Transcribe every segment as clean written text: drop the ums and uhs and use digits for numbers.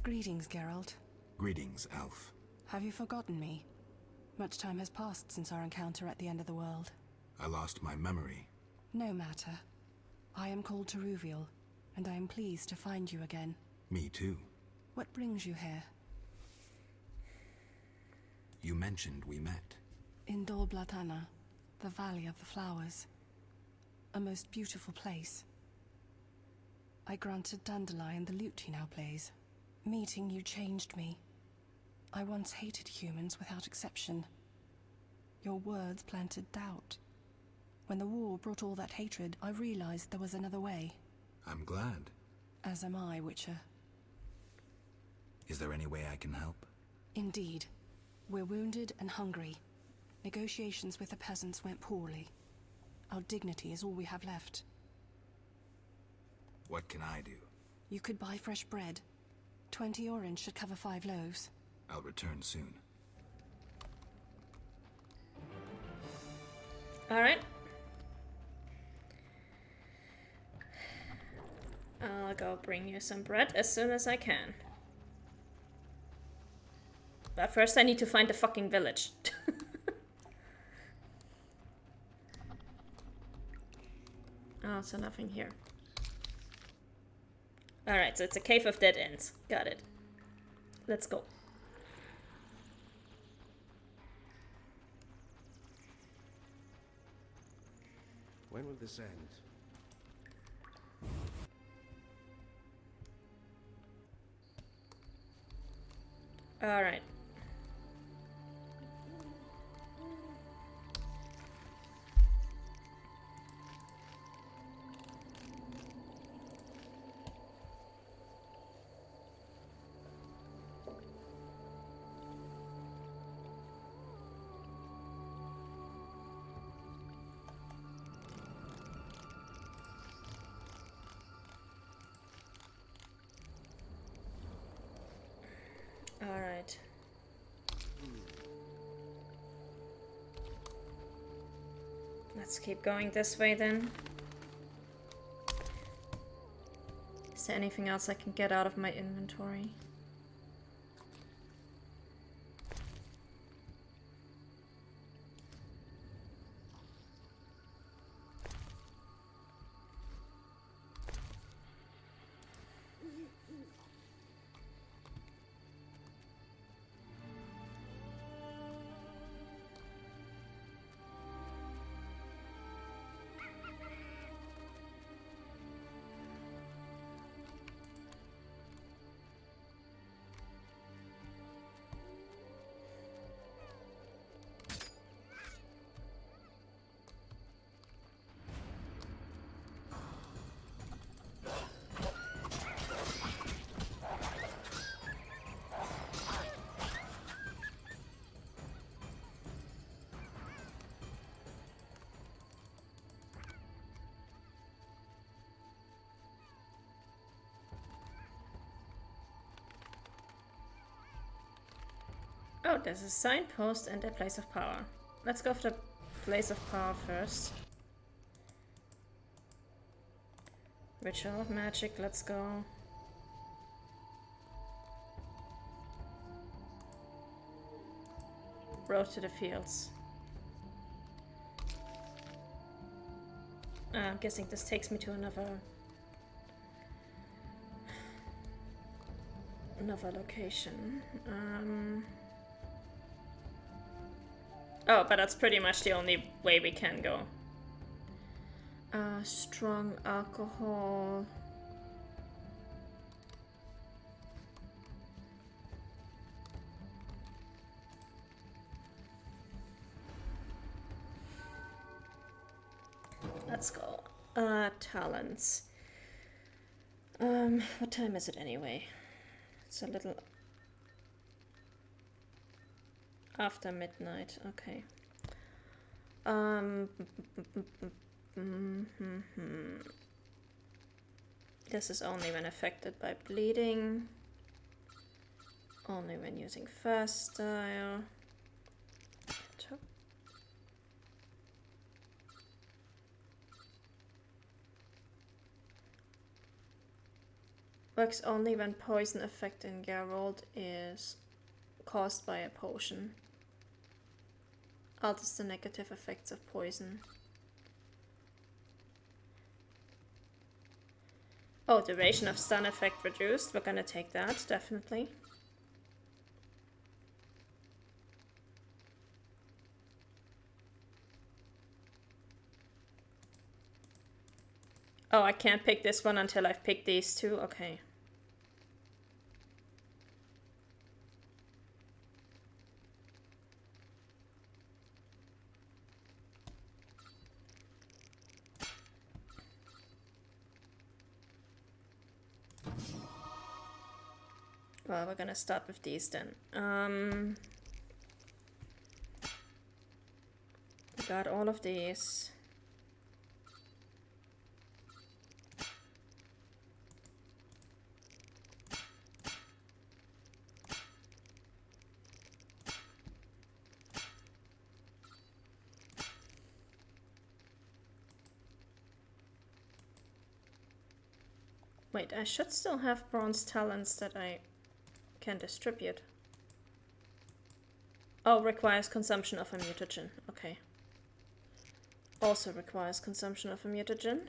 Greetings, Geralt. Greetings, Elf. Have you forgotten me? Much time has passed since our encounter at the end of the world. I lost my memory. No matter. I am called to Ruviel, and I am pleased to find you again. Me too. What brings you here? You mentioned we met. In Dol Blatana, the Valley of the Flowers. A most beautiful place. I granted Dandelion the lute he now plays. Meeting you changed me. I once hated humans without exception. Your words planted doubt. When the war brought all that hatred, I realized there was another way. I'm glad. As am I, Witcher. Is there any way I can help? Indeed. We're wounded and hungry. Negotiations with the peasants went poorly. Our dignity is all we have left. What can I do? You could buy fresh bread. 20 orange should cover 5 loaves. I'll return soon. Alright. I'll go bring you some bread as soon as I can. But first I need to find the fucking village. Oh, so nothing here. Alright, so it's a cave of dead ends. Got it. Let's go. When will this end? Alright. Alright. Let's keep going this way then. Is there anything else I can get out of my inventory? Oh, there's a signpost and a place of power. Let's go for the place of power first. Ritual of magic, let's go. Road to the fields. I'm guessing this takes me to another location. Oh, but that's pretty much the only way we can go. Strong alcohol. Let's go. Talents. What time is it anyway? It's a little after midnight, okay. This is only when affected by bleeding. Only when using fast style. Works only when poison effect in Geralt is caused by a potion. Alters the negative effects of poison. Oh, duration of stun effect reduced. We're gonna take that, definitely. Oh, I can't pick this one until I've picked these two? Okay. Well, we're gonna start with these then. We got all of these. Wait, I should still have bronze talents that I can distribute. Oh, requires consumption of a mutagen. Okay. Also requires consumption of a mutagen.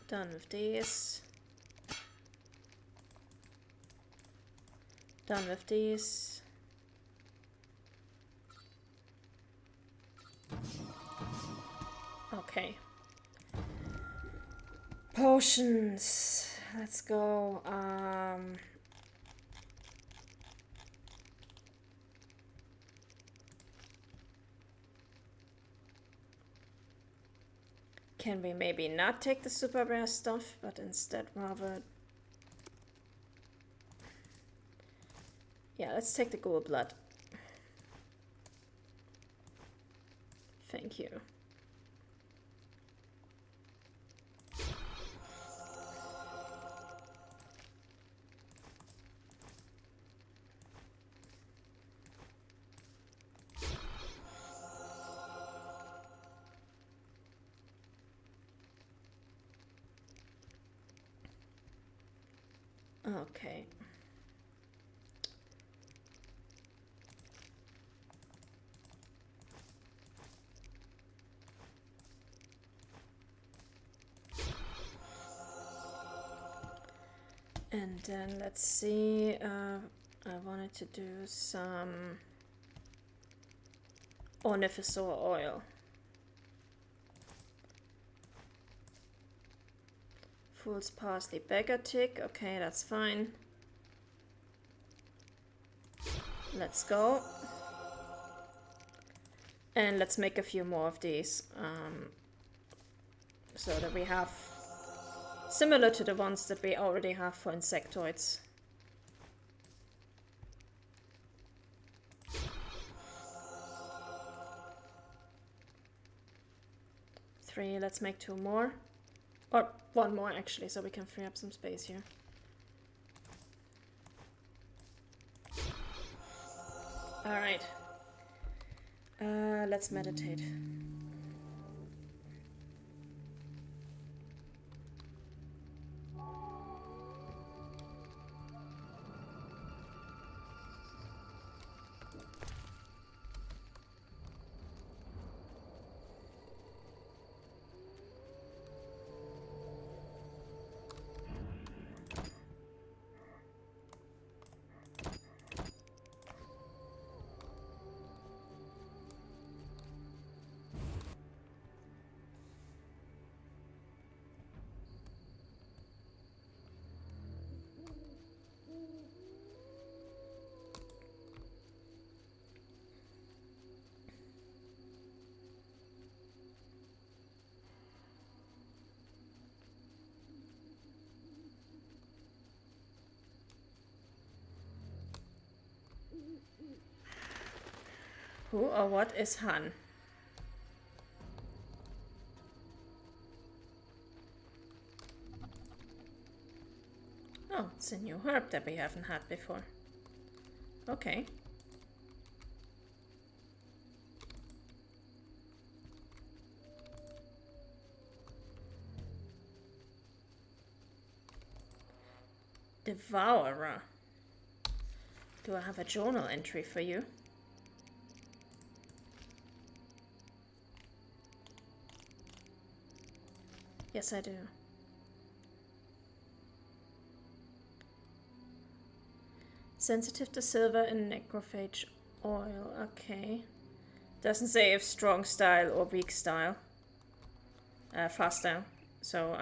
Done with these. Done with these. Okay. Potions. Let's go. Can we maybe not take the super rare stuff, but instead rather... Yeah, let's take the ghoul blood. Thank you. Okay. And then let's see, I wanted to do some Ornifisor oil. Fool's parsley, beggar tick. Okay, that's fine. Let's go. And let's make a few more of these, so that we have similar to the ones that we already have for insectoids. Three, let's make two more. Or one more actually, so we can free up some space here. Alright. Let's meditate. Who or what is Han? Oh, it's a new herb that we haven't had before. Okay. Devourer. Do I have a journal entry for you? Yes, I do. Sensitive to silver and necrophage oil. Okay. Doesn't say if strong style or weak style. Fast style. So,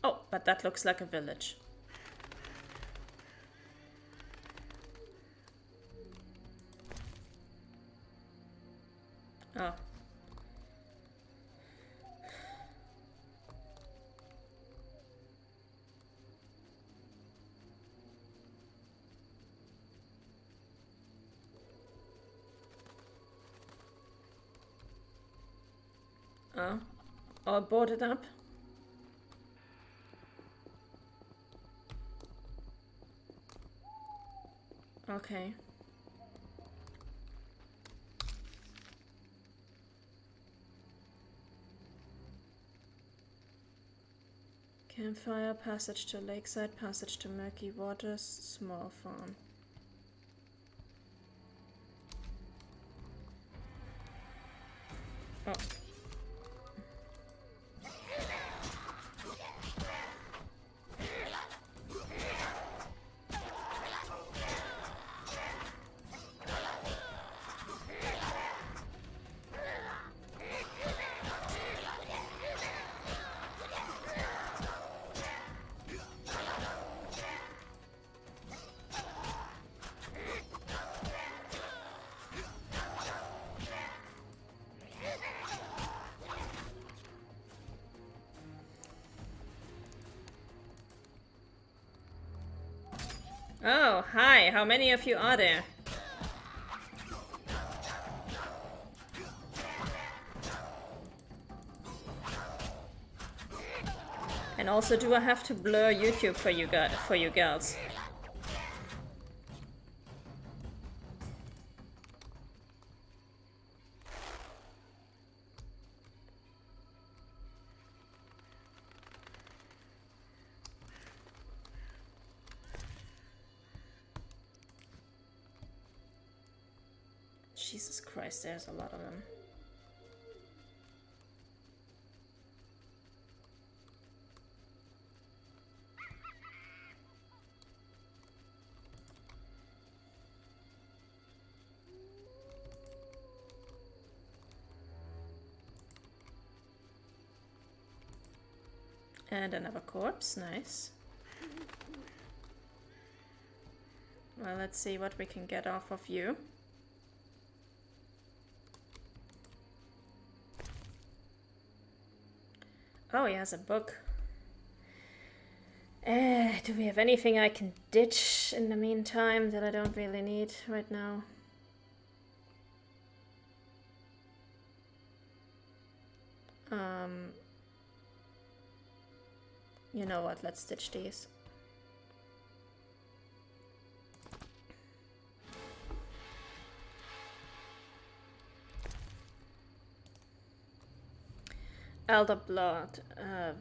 oh, but that looks like a village. Oh. Oh. All boarded up? Okay. Campfire, passage to lakeside, passage to murky waters, small farm. Oh. Oh, hi. How many of you are there? And also, do I have to blur YouTube for you girls? Jesus Christ, there's a lot of them. And another corpse, nice. Well, let's see what we can get off of you. Oh, he has a book. Do we have anything I can ditch in the meantime that I don't really need right now? You know what, let's ditch these. Elder Blood.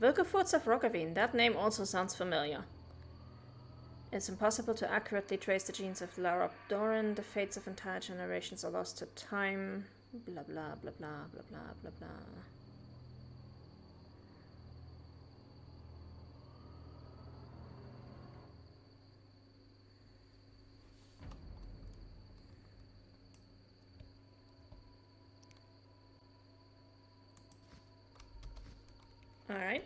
Wilgefortz of Roggeveen. That name also sounds familiar. It's impossible to accurately trace the genes of Lara Doran. The fates of entire generations are lost to time. Blah blah blah blah blah blah blah blah. All right.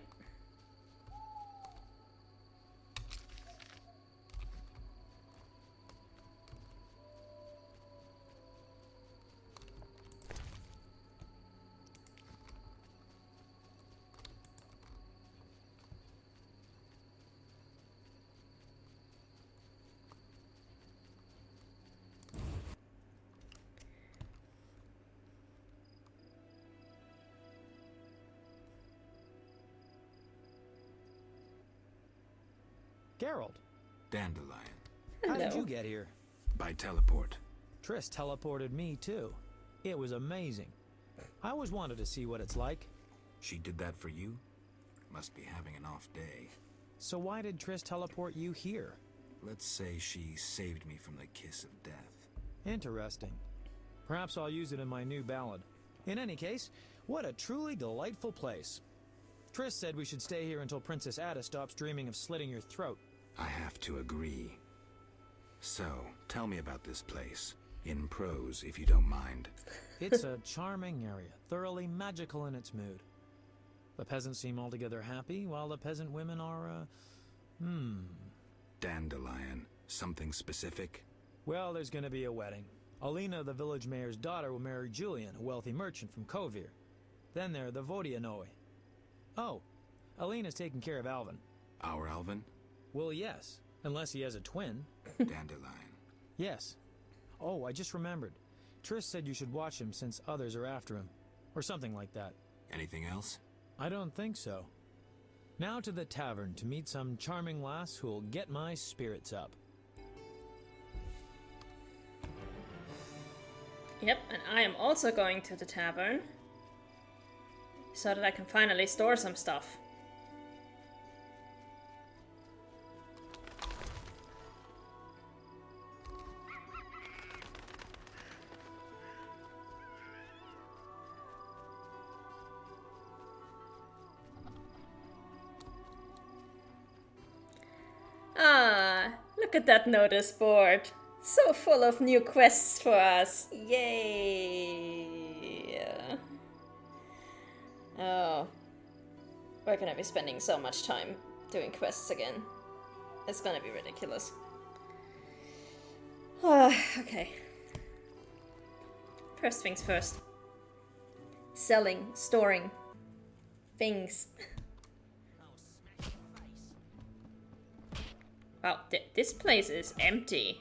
Geralt. Dandelion. How did Hello. you get here? By teleport. Triss teleported me too. It was amazing. I always wanted to see what it's like. She did that for you? Must be having an off day. So why did Triss teleport you here? Let's say she saved me from the kiss of death. Interesting. Perhaps I'll use it in my new ballad. In any case, what a truly delightful place. Triss said we should stay here until Princess Ada stops dreaming of slitting your throat. I have to agree. So, tell me about this place. In prose, if you don't mind. It's a charming area, thoroughly magical in its mood. The peasants seem altogether happy, while the peasant women are, Dandelion. Something specific? Well, there's gonna be a wedding. Alina, the village mayor's daughter, will marry Julian, a wealthy merchant from Kovir. Then there are the Vodianoi. Oh, Alina's taking care of Alvin. Our Alvin? Well, yes, unless he has a twin. Dandelion. Yes. Oh, I just remembered. Triss said you should watch him since others are after him. Or something like that. Anything else? I don't think so. Now to the tavern to meet some charming lass who'll get my spirits up. Yep, and I am also going to the tavern. So that I can finally store some stuff. Ah, look at that notice board. So full of new quests for us. Yay! Oh. We're gonna be spending so much time doing quests again. It's gonna be ridiculous. Okay. First things first. Selling, storing things. Wow, this place is empty.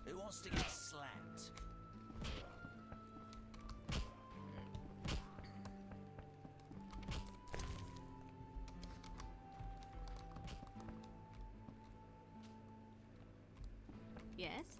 Who wants to get slapped? Yes?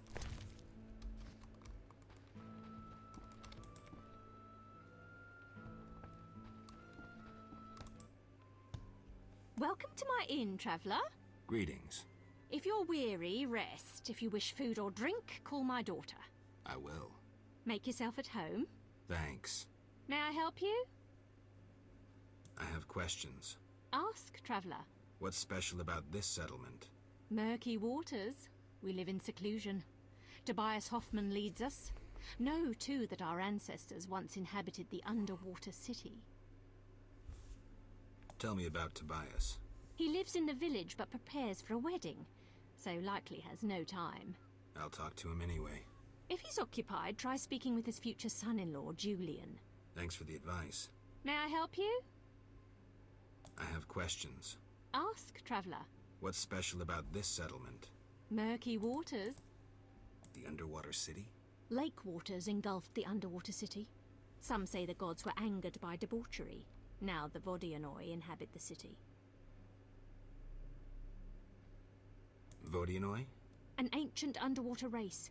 Welcome to my inn, traveller. Greetings. If you're weary, rest. If you wish food or drink, call my daughter. I will. Make yourself at home. Thanks. May I help you? I have questions. Ask, traveller. What's special about this settlement? Murky waters. We live in seclusion. Tobias Hoffman leads us. Know, too, that our ancestors once inhabited the underwater city. Tell me about Tobias. He lives in the village but prepares for a wedding, so likely has no time. I'll talk to him anyway. If he's occupied, try speaking with his future son-in-law, Julian. Thanks for the advice. May I help you? I have questions. Ask, traveller. What's special about this settlement? Murky waters. The underwater city? Lake waters engulfed the underwater city. Some say the gods were angered by debauchery. Now the Vodianoi inhabit the city. Vodianoi? An ancient underwater race.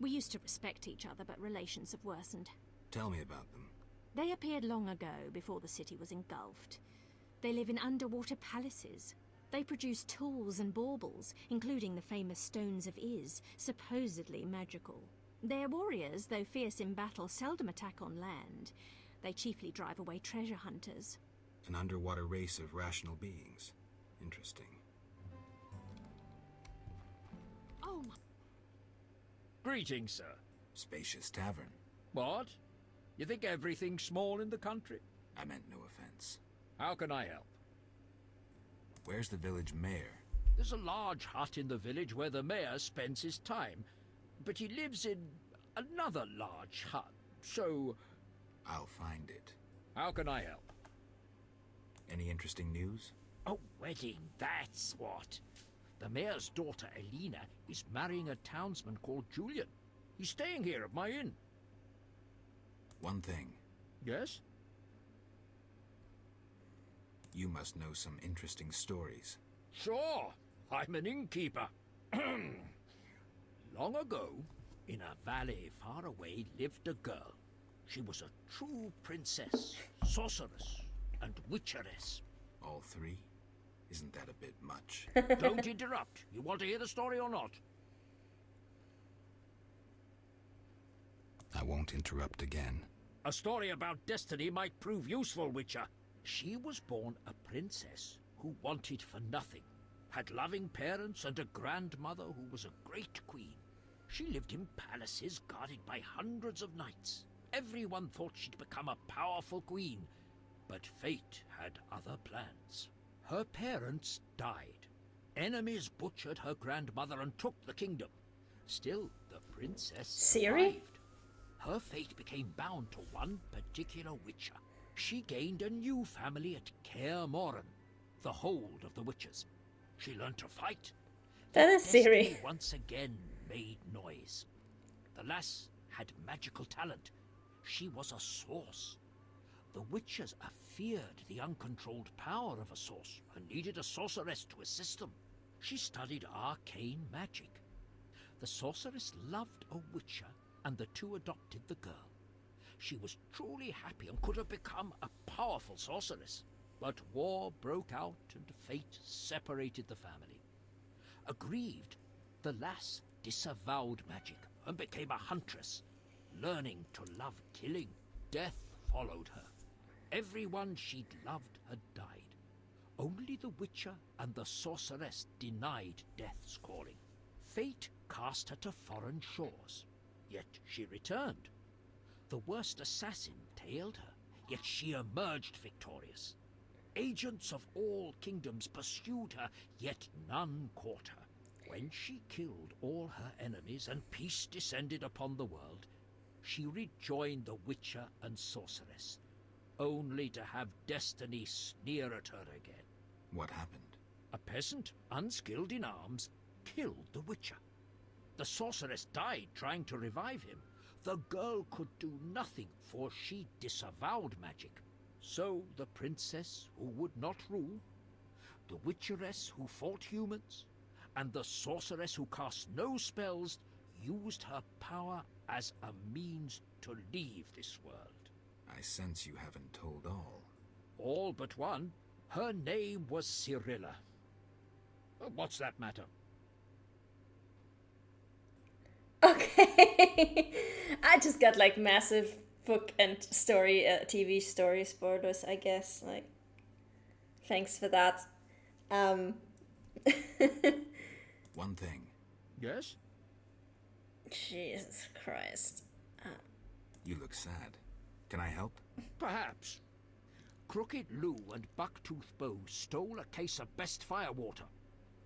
We used to respect each other, but relations have worsened. Tell me about them. They appeared long ago, before the city was engulfed. They live in underwater palaces. They produce tools and baubles, including the famous Stones of Iz, supposedly magical. Their warriors, though fierce in battle, seldom attack on land. They chiefly drive away treasure hunters. An underwater race of rational beings. Interesting. Oh my... Greetings, sir. Spacious tavern. What? You think everything's small in the country? I meant no offense. How can I help? Where's the village mayor? There's a large hut in the village where the mayor spends his time, but he lives in another large hut, so... I'll find it. How can I help? Any interesting news? A wedding, that's what. The mayor's daughter, Elena, is marrying a townsman called Julian. He's staying here at my inn. One thing. Yes? You must know some interesting stories. Sure, I'm an innkeeper. Long ago, in a valley far away, lived a girl. She was a true princess, sorceress, and witcheress. All three? Isn't that a bit much? Don't interrupt. You want to hear the story or not? I won't interrupt again. A story about destiny might prove useful, Witcher. She was born a princess who wanted for nothing, had loving parents and a grandmother who was a great queen. She lived in palaces guarded by hundreds of knights. Everyone thought she'd become a powerful queen, but fate had other plans. Her parents died. Enemies butchered her grandmother and took the kingdom. Still, the princess survived. Her fate became bound to one particular witcher. She gained a new family at Kaer Morhen, the hold of the witches. She learned to fight. That is Siri. Destiny once again made noise. The lass had magical talent. She was a source. The witches feared the uncontrolled power of a source and needed a sorceress to assist them. She studied arcane magic. The sorceress loved a witcher, and the two adopted the girl. She was truly happy and could have become a powerful sorceress. But war broke out and fate separated the family. Aggrieved, the lass disavowed magic and became a huntress, learning to love killing. Death followed her. Everyone she'd loved had died. Only the witcher and the sorceress denied death's calling. Fate cast her to foreign shores, yet she returned. The worst assassin tailed her, yet she emerged victorious. Agents of all kingdoms pursued her, yet none caught her. When she killed all her enemies and peace descended upon the world, she rejoined the witcher and sorceress, only to have destiny sneer at her again. What happened? A peasant, unskilled in arms, killed the witcher. The sorceress died trying to revive him. The girl could do nothing, for she disavowed magic. So the princess who would not rule, the witcheress who fought humans, and the sorceress who cast no spells used her power as a means to leave this world. I sense you haven't told all. All but one. Her name was Cyrilla. What's that matter? Okay. I just got like massive book and story, TV story spoilers, I guess. Like, thanks for that. One thing. Yes? Jesus Christ. You look sad. Can I help? Perhaps. Crooked Lou and Bucktooth Bow stole a case of best firewater.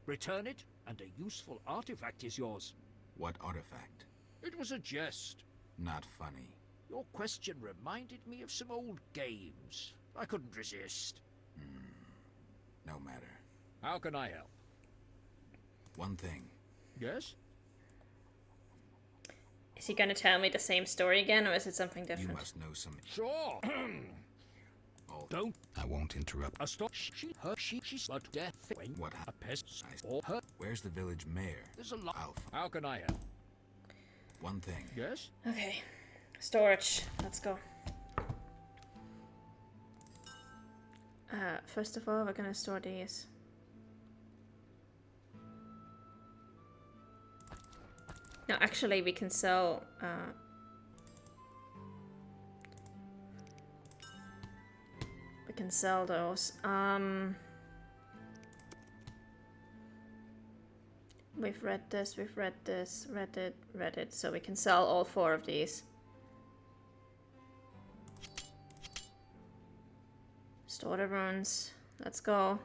Return it, and a useful artifact is yours. What artifact? It was a jest. Not funny. Your question reminded me of some old games. I couldn't resist. No matter. How can I help? One thing. Yes? Is he gonna tell me the same story again, or is it something different? You must know some... Sure. Don't. I won't interrupt. A stop. She but death. When What a happened? pest or her. Where's the village mayor? There's a lot. Alpha. How can I help? One thing. Yes? Okay. Storage. Let's go. First of all, we're gonna store these. No, actually, we can sell. We can sell those. We've read this. We've read this. Read it. So we can sell all 4 of these. Store the runes. Let's go.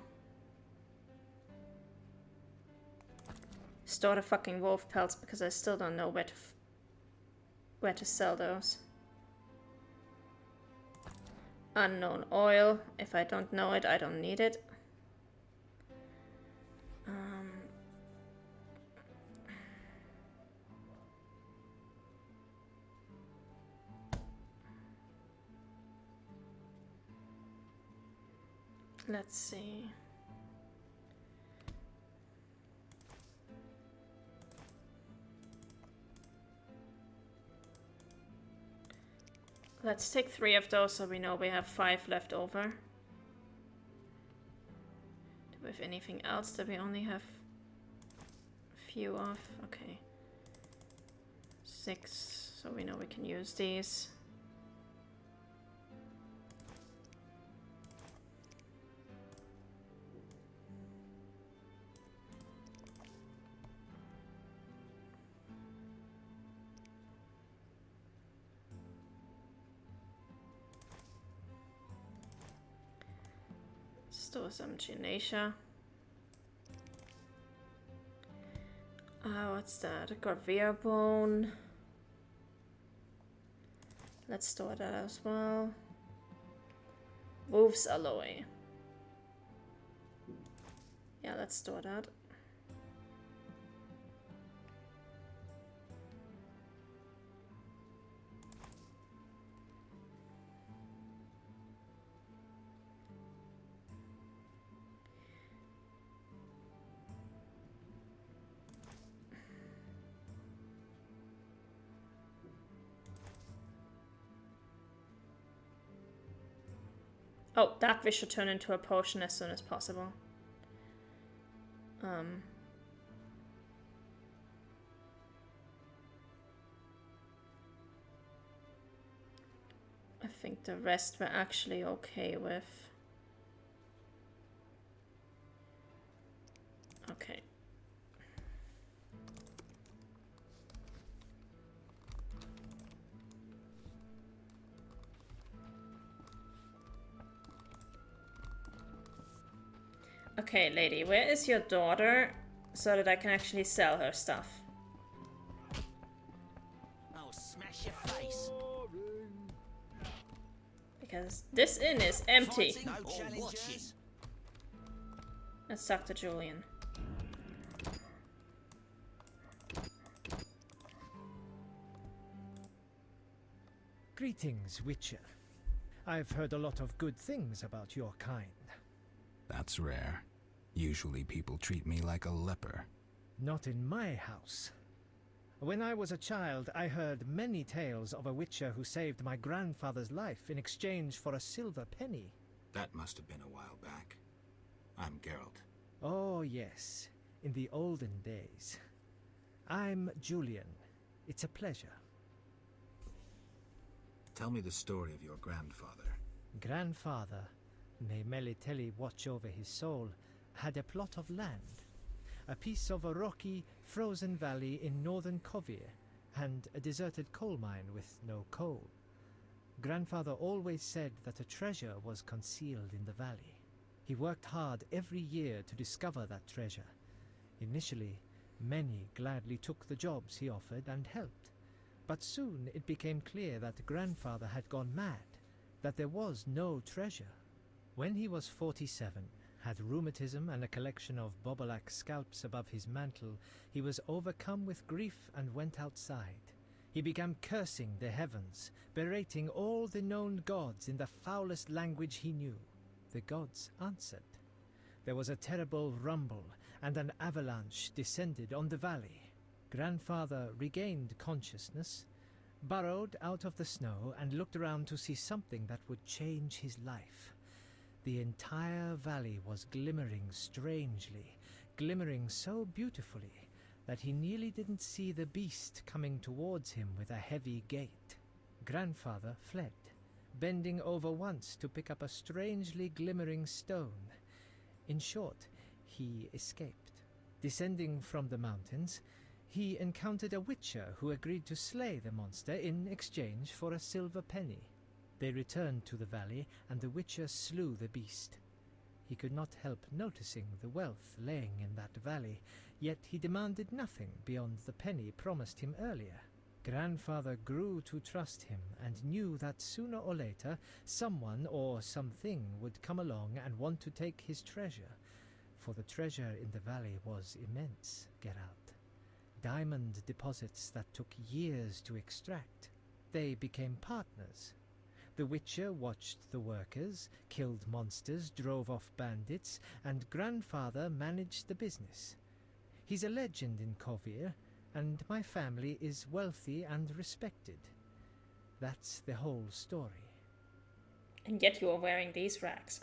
Store the fucking wolf pelts because I still don't know where to sell those. Unknown oil. If I don't know it, I don't need it. Let's see. Let's take 3 of those so we know we have 5 left over. Do we have anything else that we only have a few of? Okay. 6, so we know we can use these. Store some Genacia. What's that? A Gravier bone. Let's store that as well. Wolf's alloy. Yeah, let's store that. Oh, that we should turn into a potion as soon as possible. I think the rest we're actually okay with. Okay. Okay, lady, where is your daughter so that I can actually sell her stuff? I'll smash your face. Because this inn is empty. No challenges. Let's talk to Julian. Greetings, Witcher. I've heard a lot of good things about your kind. That's rare. Usually people treat me like a leper. Not in my house. When I was a child, I heard many tales of a Witcher who saved my grandfather's life in exchange for a silver penny. That must have been a while back. I'm Geralt. Oh, yes. In the olden days. I'm Julian. It's a pleasure. Tell me the story of your grandfather. Grandfather, may Melitele watch over his soul, had a plot of land. A piece of a rocky, frozen valley in northern Kovir, and a deserted coal mine with no coal. Grandfather always said that a treasure was concealed in the valley. He worked hard every year to discover that treasure. Initially, many gladly took the jobs he offered and helped. But soon it became clear that Grandfather had gone mad, that there was no treasure. When he was 47, had rheumatism and a collection of Bobolak scalps above his mantle, he was overcome with grief and went outside. He began cursing the heavens, berating all the known gods in the foulest language he knew. The gods answered. There was a terrible rumble, and an avalanche descended on the valley. Grandfather regained consciousness, burrowed out of the snow, and looked around to see something that would change his life. The entire valley was glimmering strangely, glimmering so beautifully that he nearly didn't see the beast coming towards him with a heavy gait. Grandfather fled, bending over once to pick up a strangely glimmering stone. In short, he escaped. Descending from the mountains, he encountered a witcher who agreed to slay the monster in exchange for a silver penny. They returned to the valley, and the witcher slew the beast. He could not help noticing the wealth laying in that valley, yet he demanded nothing beyond the penny promised him earlier. Grandfather grew to trust him, and knew that sooner or later someone or something would come along and want to take his treasure, for the treasure in the valley was immense, Geralt. Diamond deposits that took years to extract. They became partners. The Witcher watched the workers, killed monsters, drove off bandits, and Grandfather managed the business. He's a legend in Kovir, and my family is wealthy and respected. That's the whole story. And yet you are wearing these rags.